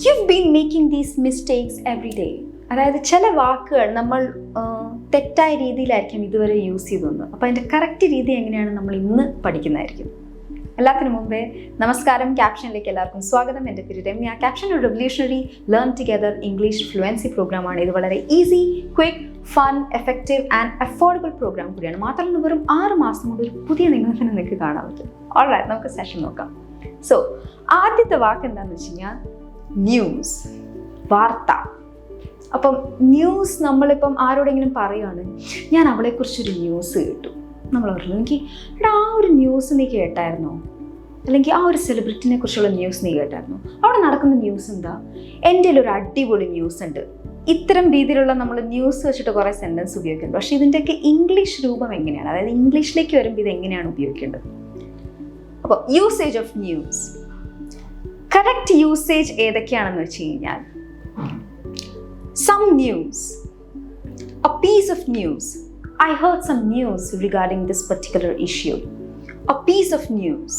you've been making these mistakes every day. അതായത് ചില വാക്കുകൾ നമ്മൾ തെറ്റായ രീതിയിലായിരിക്കും ഇതുവരെ യൂസ് ചെയ്തതെന്ന്. അപ്പോൾ അതിൻ്റെ കറക്റ്റ് രീതി എങ്ങനെയാണ് നമ്മൾ ഇന്ന് പഠിക്കുന്നതായിരിക്കും. എല്ലാത്തിനും മുമ്പേ നമസ്കാരം, ക്യാപ്ഷനിലേക്ക് എല്ലാവർക്കും സ്വാഗതം. എൻ്റെ പേര് രമ്യ. ക്യാപ്ഷൻ ഒരു revolutionary learn together English fluency പ്രോഗ്രാമാണ്. ഇത് വളരെ easy, quick, fun, effective and affordable programme കൂടിയാണ്. മാത്രമല്ല വെറും 6 മാസം കൊണ്ട് ഒരു പുതിയ നിങ്ങളെ തന്നെ നിങ്ങൾക്ക് കാണാൻ പറ്റും. ഓൾറൈറ്റ്, നമുക്ക് സെഷൻ നോക്കാം. സോ ആദ്യത്തെ വാക്ക് എന്താണെന്ന് വെച്ച് കഴിഞ്ഞാൽ ന്യൂസ്, വാർത്ത. അപ്പം ന്യൂസ്, നമ്മളിപ്പം ആരോടെങ്കിലും പറയുകയാണ്, ഞാൻ അവളെക്കുറിച്ചൊരു ന്യൂസ് കേട്ടു. നമ്മൾ പറഞ്ഞു, എനിക്ക് എടാ ആ ഒരു ന്യൂസ് നീ കേട്ടായിരുന്നോ? അല്ലെങ്കിൽ ആ ഒരു സെലിബ്രിറ്റിനെ കുറിച്ചുള്ള ന്യൂസ് നീ കേട്ടായിരുന്നോ? അവിടെ നടക്കുന്ന ന്യൂസ് എന്താ? എൻ്റെ ഒരു അടിപൊളി ന്യൂസ് ഉണ്ട്. ഇത്തരം രീതിയിലുള്ള നമ്മൾ ന്യൂസ് വെച്ചിട്ട് കുറേ സെൻറ്റൻസ് ഉപയോഗിക്കുന്നുണ്ട്. പക്ഷേ ഇതിൻ്റെയൊക്കെ ഇംഗ്ലീഷ് രൂപം എങ്ങനെയാണ്? അതായത് ഇംഗ്ലീഷിലേക്ക് വരുമ്പോൾ ഇത് എങ്ങനെയാണ് ഉപയോഗിക്കേണ്ടത്? അപ്പോൾ usage of news, correct usage ഏതൊക്കെയാണെന്ന് വെച്ച് കഴിഞ്ഞാൽ, some news, a piece of news. I heard some news regarding this particular issue. A piece of news,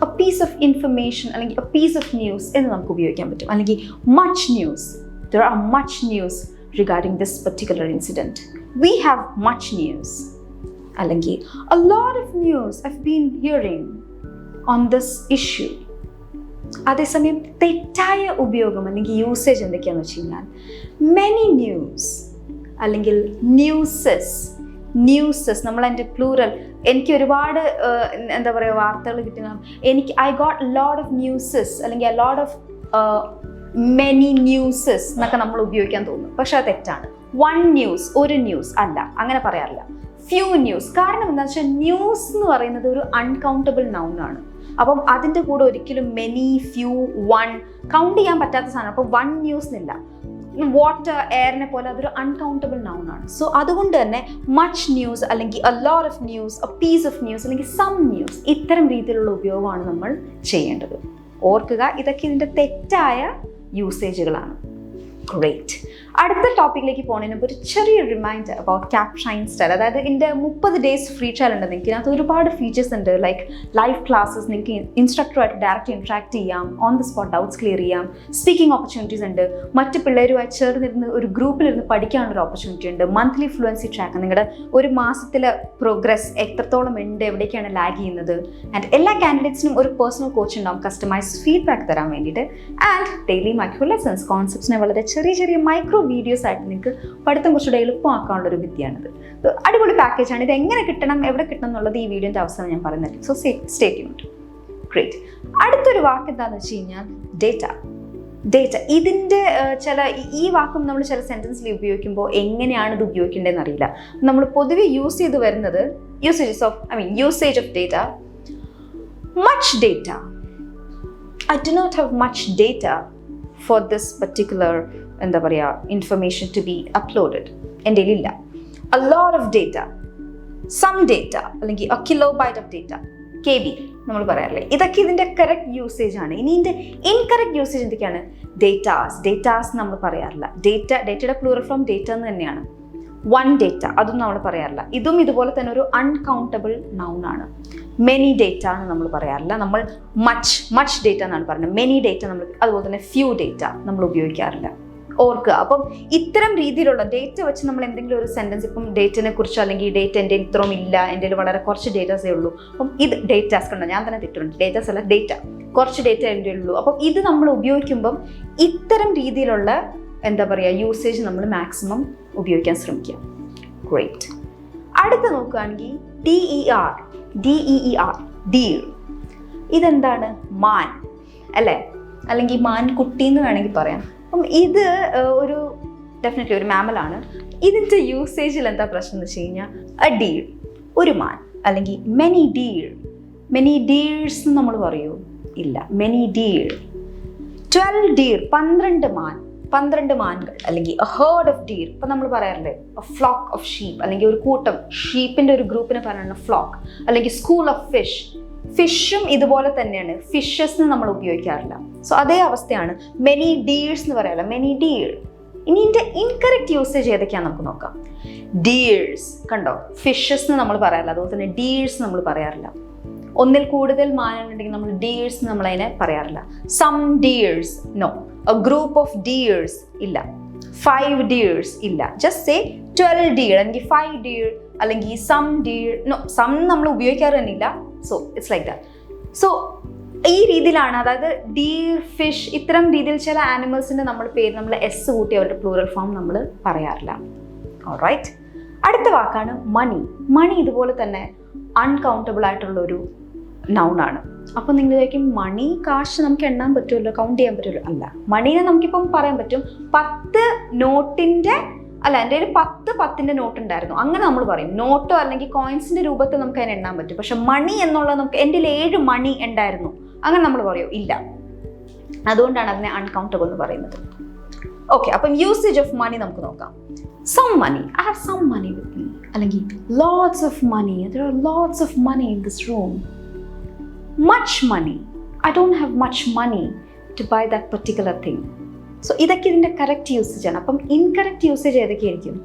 a piece of information, അല്ലെങ്കിൽ a piece of news എന്ന് നമുക്ക് ഉപയോഗിക്കാൻ പറ്റും. അല്ലെങ്കിൽ much news, there are much news regarding this particular incident. We have much news. അല്ലെങ്കിൽ a lot of news I've been hearing on this issue. അതേസമയം തെറ്റായ ഉപയോഗം അല്ലെങ്കിൽ യൂസേജ് എന്തൊക്കെയാണെന്ന് വെച്ച് കഴിഞ്ഞാൽ, മെനി ന്യൂസ് അല്ലെങ്കിൽ ന്യൂസസ് നമ്മൾ അതിൻ്റെ പ്ലൂറൽ, എനിക്ക് ഒരുപാട് എന്താ പറയുക വാർത്തകൾ കിട്ടുന്ന, I got lot of newses അല്ലെങ്കിൽ a lot of many newses എന്നൊക്കെ നമ്മൾ ഉപയോഗിക്കാൻ തോന്നും. പക്ഷെ അത് തെറ്റാണ്. വൺ ന്യൂസ്, ഒരു ന്യൂസ് അല്ല, അങ്ങനെ പറയാറില്ല. Few news. കാരണം എന്താണെന്ന് വെച്ചാൽ ന്യൂസ് എന്ന് പറയുന്നത് ഒരു അൺകൗണ്ടബിൾ നൗൺ ആണ്. അപ്പം അതിൻ്റെ കൂടെ ഒരിക്കലും മെനി, ഫ്യൂ, വൺ കൗണ്ട് ചെയ്യാൻ പറ്റാത്ത സാധനം. അപ്പോൾ വൺ ന്യൂസ് എന്നില്ല. വാട്ടർ, എയറിനെ പോലെ അതൊരു അൺകൗണ്ടബിൾ നൗൺ ആണ്. സോ അതുകൊണ്ട് തന്നെ മച്ച് ന്യൂസ് അല്ലെങ്കിൽ a lot of news, a piece of news അല്ലെങ്കിൽ സം ന്യൂസ്, ഇത്തരം രീതിയിലുള്ള ഉപയോഗമാണ് നമ്മൾ ചെയ്യേണ്ടത്. ഓർക്കുക, ഇതൊക്കെ ഇതിൻ്റെ തെറ്റായ യൂസേജുകളാണ്. ഗ്രേറ്റ്. അടുത്ത ടോപ്പിക്കിലേക്ക് പോകുന്നതിന് മുമ്പ് ഒരു ചെറിയ റിമൈൻഡർ അബൌട്ട് ക്യാപ്ഷൈൻ സ്റ്റൈൽ. അതായത് ഇതിൻ്റെ 30 days ഫ്രീ ട്രയൽ ഉണ്ട്. നിങ്ങൾക്ക് ഇതിനകത്ത് ഒരുപാട് ഫീച്ചേഴ്സ് ഉണ്ട്. ലൈക്ക് ലൈവ് ക്ലാസ്സസ്, നിങ്ങൾക്ക് ഇൻസ്ട്രക്ടറുമായിട്ട് ഡയറക്റ്റ് ഇൻട്രാക്ട് ചെയ്യാം, on the spot doubts clear ചെയ്യാം, സ്പീക്കിംഗ് ഓപ്പർച്യൂണിറ്റീസ് ഉണ്ട്, മറ്റ് പിള്ളേരുമായി ചേർന്നിരുന്ന് ഒരു ഗ്രൂപ്പിലിരുന്ന് പഠിക്കാനുള്ളൊരു ഓപ്പർച്യൂണിറ്റി ഉണ്ട്, മന്ത്ലി ഫ്ലുവൻസി ട്രാക്ക്, നിങ്ങളുടെ ഒരു മാസത്തിലെ പ്രോഗ്രസ് എത്രത്തോളം ഉണ്ട്, എവിടേക്കാണ് ലാഗ് ചെയ്യുന്നത്, ആൻഡ് എല്ലാ കാൻഡിഡേറ്റ്സിനും ഒരു പേഴ്സണൽ കോച്ച് ഉണ്ടാവും കസ്റ്റമൈസ്ഡ് ഫീഡ്ബാക്ക് തരാൻ വേണ്ടിയിട്ട്, ആൻഡ് ഡെയിലി മൈക്രോ ലെസൺസ്, കോൺസെപ്റ്റ്സിനെ വളരെ ചെറിയ മൈക്രോ വീഡിയോസ് ആയിട്ട് നിങ്ങൾക്ക് പഠിത്തം കുറച്ചുകൂടെ എളുപ്പമാക്കാനുള്ളൊരു വിദ്യയാണിത്. അടിപൊളി പാക്കേജാണ്. ഇത് എങ്ങനെ കിട്ടണം, എവിടെ കിട്ടണം എന്നുള്ളത് ഈ വീഡിയോൻ്റെ അവസാനം ഞാൻ പറയുന്നത്. So stay tuned. ഗ്രേറ്റ്. അടുത്തൊരു വാക്ക് എന്താണെന്ന് വെച്ച് കഴിഞ്ഞാൽ ഡേറ്റ. ഇതിൻ്റെ ഈ വാക്കും നമ്മൾ ചില സെൻറ്റൻസിൽ ഉപയോഗിക്കുമ്പോൾ എങ്ങനെയാണ് ഇത് ഉപയോഗിക്കേണ്ടതെന്ന് അറിയില്ല. നമ്മൾ പൊതുവെ യൂസ് ചെയ്ത് വരുന്നത് usage of data. Much data. I do not have much data for this particular എന്താ പറയുക ഇൻഫർമേഷൻ ടു ബി അപ്ലോഡഡ്. എൻ്റെ കയ്യിലില്ല. A lot of data, some data അല്ലെങ്കിൽ a kilobyte of data, KB നമ്മൾ പറയാറില്ലേ. ഇതൊക്കെ ഇതിൻ്റെ കറക്റ്റ് യൂസേജ് ആണ്. ഇനി ഇതിൻ്റെ ഇൻകറക്റ്റ് യൂസേജ് എന്തൊക്കെയാണ്? ഡേറ്റാസ് നമ്മൾ പറയാറില്ല. ഡേറ്റയുടെ പ്ലൂറൽ ഫോം ഡേറ്റ എന്ന് തന്നെയാണ്. വൺ ഡേറ്റ അതും നമ്മൾ പറയാറില്ല. ഇതും ഇതുപോലെ തന്നെ ഒരു അൺകൗണ്ടബിൾ നൗൺ ആണ്. മെനി ഡേറ്റ എന്ന് നമ്മൾ പറയാറില്ല. നമ്മൾ മച്ച് ഡേറ്റ എന്നാണ് പറയുന്നത്. മെനി ഡേറ്റ നമ്മൾ, അതുപോലെ തന്നെ ഫ്യൂ ഡേറ്റ നമ്മൾ ഉപയോഗിക്കാറില്ല. ഓർക്കുക. അപ്പം ഇത്തരം രീതിയിലുള്ള ഡേറ്റ വെച്ച് നമ്മൾ എന്തെങ്കിലും ഒരു സെൻറ്റൻസ്, ഇപ്പം ഡേറ്റിനെ കുറിച്ച്, അല്ലെങ്കിൽ ഡേറ്റ എൻ്റെ ഇത്രയും ഇല്ല, എൻ്റെ വളരെ കുറച്ച് ഡേറ്റാസേ ഉള്ളൂ, അപ്പം ഇത് ഡേറ്റാസ് കണ്ടോ, ഞാൻ തന്നെ തെറ്റുണ്ട്, ഡേറ്റാസ് അല്ല, ഡേറ്റ, കുറച്ച് ഡേറ്റ എൻ്റെ ഉള്ളൂ. അപ്പം ഇത് നമ്മൾ ഉപയോഗിക്കുമ്പം ഇത്തരം രീതിയിലുള്ള എന്താ പറയുക യൂസേജ് നമ്മൾ മാക്സിമം ഉപയോഗിക്കാൻ ശ്രമിക്കുക. ഗ്രേറ്റ്. അടുത്ത നോക്കുകയാണെങ്കിൽ DER, ഡീർ. ഇതെന്താണ്? മാൻ അല്ലേ, അല്ലെങ്കിൽ മാൻ കുട്ടി എന്ന് വേണമെങ്കിൽ പറയാം. അപ്പം ഇത് ഡെഫിനറ്റ്ലി ഒരു മാമലാണ്. ഇതിൻ്റെ യൂസേജിൽ എന്താ പ്രശ്നം എന്ന് വെച്ച് കഴിഞ്ഞാൽ, എ ഡീർ, ഒരു മാൻ, അല്ലെങ്കിൽ മെനി ഡീർസ് എന്ന് നമ്മൾ പറയുമോ? ഇല്ല. Many deer. 12 ഡീർ, 12 മാൻകൾ, അല്ലെങ്കിൽ എ ഹേർഡ് ഓഫ് ഡീർ. ഇപ്പം നമ്മൾ പറയാറില്ലേ എ ഫ്ലോക്ക് ഓഫ് ഷീപ്പ്, അല്ലെങ്കിൽ ഒരു കൂട്ടം ഷീപ്പിൻ്റെ ഒരു ഗ്രൂപ്പിനെ പറയുന്നത് ഫ്ലോക്ക്. അല്ലെങ്കിൽ സ്കൂൾ ഓഫ് ഫിഷും ഇതുപോലെ തന്നെയാണ്. ഫിഷസ് എന്ന് നമ്മൾ ഉപയോഗിക്കാറില്ല. സോ അതേ അവസ്ഥയാണ്. മെനി ഡീർസ് എന്ന് പറയാറില്ല, മെനി ഡീർ. ഇനി ഇതിൻ്റെ ഇൻകറക്റ്റ് യൂസേജ് ഏതൊക്കെയാണെന്ന് നമുക്ക് നോക്കാം. ഡീർസ് കണ്ടോ, ഫിഷസ് എന്ന് നമ്മൾ പറയാറില്ല. അതുപോലെ തന്നെ ഡീർസ് നമ്മൾ പറയാറില്ല. ഒന്നിൽ കൂടുതൽ മാനുണ്ടെങ്കിൽ നമ്മൾ ഡീർസ് നമ്മൾ അതിനെ പറയാറില്ല. Some deers, no. a group of deers ഇല്ല, 5 deers ഇല്ല. just say 12 deer അല്ലെങ്കിൽ 5 deer അല്ലെങ്കിൽ some deer. no, some നമ്മൾ ഉപയോഗിക്കാറ് തന്നെ ഇല്ല. so it's like that. so ഈ രീതിയിലാണ്, അതായത് ഡീർ, ഫിഷ്, ഇത്തരം രീതിയിൽ ചില ആനിമൽസിന്റെ നമ്മൾ പേര് നമ്മൾ എസ് കൂട്ടി അവരുടെ പ്ലൂറൽ ഫോം നമ്മൾ പറയാറില്ല. ഓൾറൈറ്റ്. അടുത്ത വാക്കാണ് മണി. മണി ഇതുപോലെ തന്നെ അൺകൗണ്ടബിൾ ആയിട്ടുള്ള ഒരു നൗണാണ്. അപ്പം നിങ്ങൾ വിചാരിക്കും മണി, കാശ് നമുക്ക് എണ്ണാൻ പറ്റുമല്ലോ, കൗണ്ട് ചെയ്യാൻ പറ്റുമല്ലോ. അല്ല, മണീനെ നമുക്കിപ്പം പറയാൻ പറ്റും 10 നോട്ടിന്റെ, അല്ല എൻ്റെ കയ്യിൽ 10 നോട്ട് ഉണ്ടായിരുന്നു, അങ്ങനെ നമ്മൾ പറയും. നോട്ടോ അല്ലെങ്കിൽ കോയിൻസിന്റെ രൂപത്തിൽ നമുക്ക് അതിനെ എണ്ണാൻ പറ്റും. പക്ഷെ മണി എന്നുള്ളത് നമുക്ക് എൻ്റെ 7 മണി ഉണ്ടായിരുന്നു, അങ്ങനെ നമ്മൾ പറയോ? ഇല്ല. അതുകൊണ്ടാണ് അതിനെ അൺകൗണ്ടബിൾ എന്ന് പറയുന്നത്. ഓക്കെ, അപ്പം യൂസേജ് ഓഫ് മണി നമുക്ക് നോക്കാം. Some money, I have some money with me, അല്ലെങ്കിൽ lots of money, there are lots of money in this room. much money, I don't have much money to buy that particular thing. So ഇതൊക്കെ ഇതിൻ്റെ correct usage ആണ്. അപ്പം incorrect usage ഏതൊക്കെയായിരിക്കും?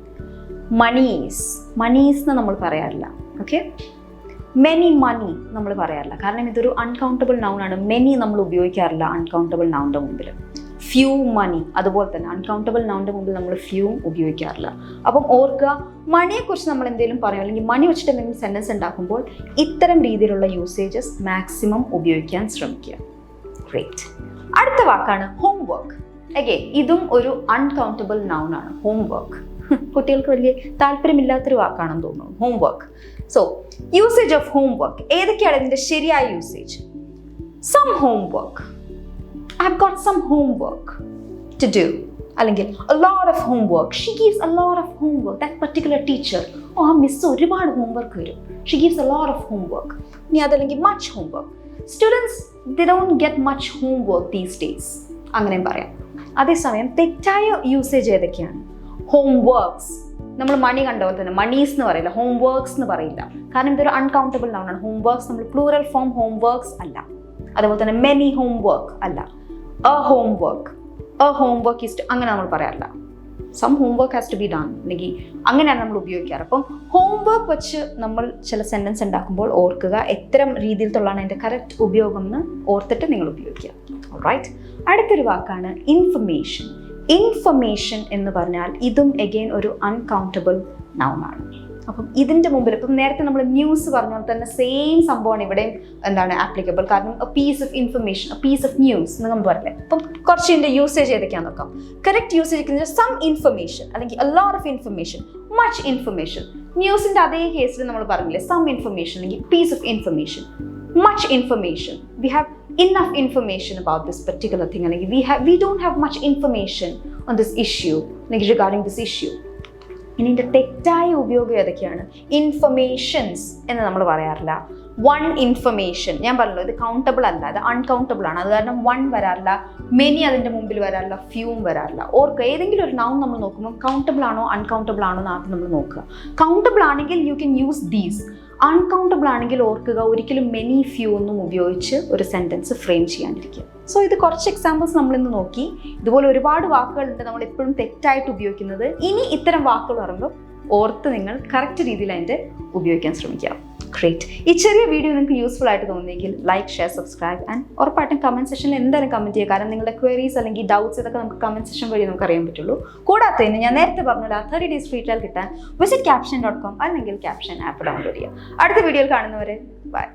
Monies, monies എന്ന് നമ്മൾ പറയാറില്ല. Okay, many മണി നമ്മൾ പറയാറില്ല, കാരണം ഇതൊരു അൺകൗണ്ടബിൾ നൗൺ ആണ്. മെനി നമ്മൾ ഉപയോഗിക്കാറില്ല അൺകൗണ്ടബിൾ നൗണിൻ്റെ മുമ്പിൽ. ഫ്യൂ മണി അതുപോലെ തന്നെ അൺകൗണ്ടബിൾ നൗണിൻ്റെ മുമ്പിൽ നമ്മൾ ഫ്യൂ ഉപയോഗിക്കാറില്ല. അപ്പം ഓർക്കുക, മണിയെക്കുറിച്ച് നമ്മൾ എന്തെങ്കിലും പറയും അല്ലെങ്കിൽ മണി വെച്ചിട്ട് എന്തെങ്കിലും സെൻറ്റൻസ് ഉണ്ടാക്കുമ്പോൾ ഇത്തരം രീതിയിലുള്ള യൂസേജസ് മാക്സിമം ഉപയോഗിക്കാൻ ശ്രമിക്കുക. ഗ്രേറ്റ്. അടുത്ത വാക്കാണ് ഹോംവർക്ക്. അഗൈൻ ഇതും ഒരു അൺകൗണ്ടബിൾ നൗൺ ആണ്. ഹോംവർക്ക് കുട്ടികൾക്ക് വലിയ താല്പര്യമില്ലാത്തൊരു വാക്കാണെന്ന് തോന്നുന്നു, homework. So usage of homework ഏതൊക്കെയാണ് ഇതിൻ്റെ ശരിയായ usage? Some homework, I've got some homework to do. അല്ലെങ്കിൽ a lot of homework, she gives a lot of homework, that particular teacher, ആ മിസ് ഒരുപാട് ഹോംവർക്ക് തരും, she gives a lot of homework. ഇനി അതല്ലെങ്കിൽ much homework, students they don't get much homework these days, അങ്ങനെയും പറയാം. അതേസമയം തെറ്റായ usage ഏതൊക്കെയാണ്? ഹോംവർക്ക്സ്, നമ്മൾ മണി കണ്ട പോലെ തന്നെ മണീസ് എന്ന് പറയില്ല, ഹോംവർക്ക്സ് എന്ന് പറയില്ല, കാരണം ഇതൊരു അൺകൗണ്ടബിൾ നൗൺ ആണ്. ഹോംവർക്ക്സ് നമ്മൾ പ്ലൂറൽ ഫോം ഹോംവർക്ക്സ് അല്ല. അതുപോലെ തന്നെ മെനി ഹോംവർക്ക് അല്ല. എ ഹോംവർക്ക് ഈസ്, അങ്ങനെ നമ്മൾ പറയാറില്ല. Some homework has to be done, അല്ലെങ്കിൽ അങ്ങനെയാണ് നമ്മൾ ഉപയോഗിക്കാറ്. അപ്പം ഹോംവർക്ക് വെച്ച് നമ്മൾ ചില സെൻറ്റൻസ് ഉണ്ടാക്കുമ്പോൾ ഓർക്കുക എത്തരം രീതിയിലുള്ളതാണ് അതിൻ്റെ കറക്റ്റ് ഉപയോഗം എന്ന് ഓർത്തിട്ട് നിങ്ങൾ ഉപയോഗിക്കുക. റൈറ്റ്. അടുത്തൊരു വാക്കാണ് ഇൻഫർമേഷൻ. ഇൻഫർമേഷൻ എന്ന് പറഞ്ഞാൽ ഇതും എഗെയിൻ ഒരു അൺകൗണ്ടബിൾ നൗൺ ആണ്. അപ്പം ഇതിൻ്റെ മുമ്പിൽ ഇപ്പം നേരത്തെ നമ്മൾ ന്യൂസ് പറഞ്ഞാൽ തന്നെ സെയിം സംഭവമാണ് ഇവിടെയും എന്താണ് ആപ്ലിക്കബിൾ. കാരണം a piece of information, a piece of news എന്ന് നമ്മൾ പറയില്ലേ. അപ്പം കുറച്ച് ഇതിൻ്റെ യൂസേജ് ഏതൊക്കെയാണെന്ന് നോക്കാം. കറക്റ്റ് യൂസേജ് സം ഇൻഫർമേഷൻ, അല്ലെങ്കിൽ a lot of information, much information. ന്യൂസിൻ്റെ അതേ കേസിൽ നമ്മൾ പറഞ്ഞില്ലേ, സം ഇൻഫർമേഷൻ അല്ലെങ്കിൽ piece of information, much information. We have enough information about this particular thing, അല്ലെങ്കിൽ we don't have much information on this issue, like regarding this issue. ഇനി ഇതിൻ്റെ തെറ്റായ ഉപയോഗം ഏതൊക്കെയാണ്? ഇൻഫർമേഷൻസ് എന്ന് നമ്മൾ പറയാറില്ല. വൺ ഇൻഫർമേഷൻ, ഞാൻ പറഞ്ഞല്ലോ ഇത് കൗണ്ടബിൾ അല്ല, അത് അൺകൗണ്ടബിൾ ആണ്. അത് കാരണം വൺ വരാറില്ല, മെനി അതിൻ്റെ മുമ്പിൽ വരാറില്ല, ഫ്യൂവും വരാറില്ല. ഓർക്കുക, ഏതെങ്കിലും ഒരു നൗൺ നമ്മൾ നോക്കുമ്പോൾ കൗണ്ടബിൾ ആണോ അൺകൗണ്ടബിൾ ആണോ എന്ന് ആദ്യം നമ്മൾ നോക്കുക. കൗണ്ടബിൾ ആണെങ്കിൽ you can use these. Uncountable ആണെങ്കിൽ ഓർക്കുക, ഒരിക്കലും മെനി, ഫ്യൂ ഒന്നും ഉപയോഗിച്ച് ഒരു സെൻറ്റൻസ് ഫ്രെയിം ചെയ്യാണ്ടിരിക്കുക. സോ ഇത് കുറച്ച് എക്സാമ്പിൾസ് നമ്മളിന്ന് നോക്കി. ഇതുപോലെ ഒരുപാട് വാക്കുകളുണ്ട് നമ്മൾ എപ്പോഴും തെറ്റായിട്ട് ഉപയോഗിക്കുന്നത്. ഇനി ഇത്തരം വാക്കുകൾ പറയുമ്പോൾ ഓർത്ത് നിങ്ങൾ കറക്റ്റ് രീതിയിൽ അതിൻ്റെ ഉപയോഗിക്കാൻ ശ്രമിക്കുക. ഗ്രേറ്റ്. ഈ ചെറിയ വീഡിയോ നിങ്ങൾക്ക് യൂസ്ഫുൾ ആയിട്ട് തോന്നിയെങ്കിൽ ലൈക്ക്, ഷെയർ, സബ്സ്ക്രൈബ് ആൻഡ് ഉറപ്പായിട്ടും കമൻറ്റ് സെക്ഷനിൽ എന്തായാലും കമൻറ്റ് ചെയ്യുക. കാരണം നിങ്ങളുടെ ക്വയറീസ് അല്ലെങ്കിൽ ഡൗട്ട്സ് ഇതൊക്കെ നമുക്ക് കമൻറ്റ് സെക്ഷൻ വഴി നമുക്ക് അറിയാൻ പറ്റുള്ളൂ. കൂടാത്തതിന് ഞാൻ നേരത്തെ പറഞ്ഞല്ലോ 30 days ഫ്രീ ട്രയൽ കിട്ടാൻ വിസിറ്റ് capshine.com അല്ലെങ്കിൽ Capshine ആപ്പ് ഡൗൺലോഡ് ചെയ്യുക. അടുത്ത വീഡിയോയിൽ കാണുന്നവരെ ബൈ.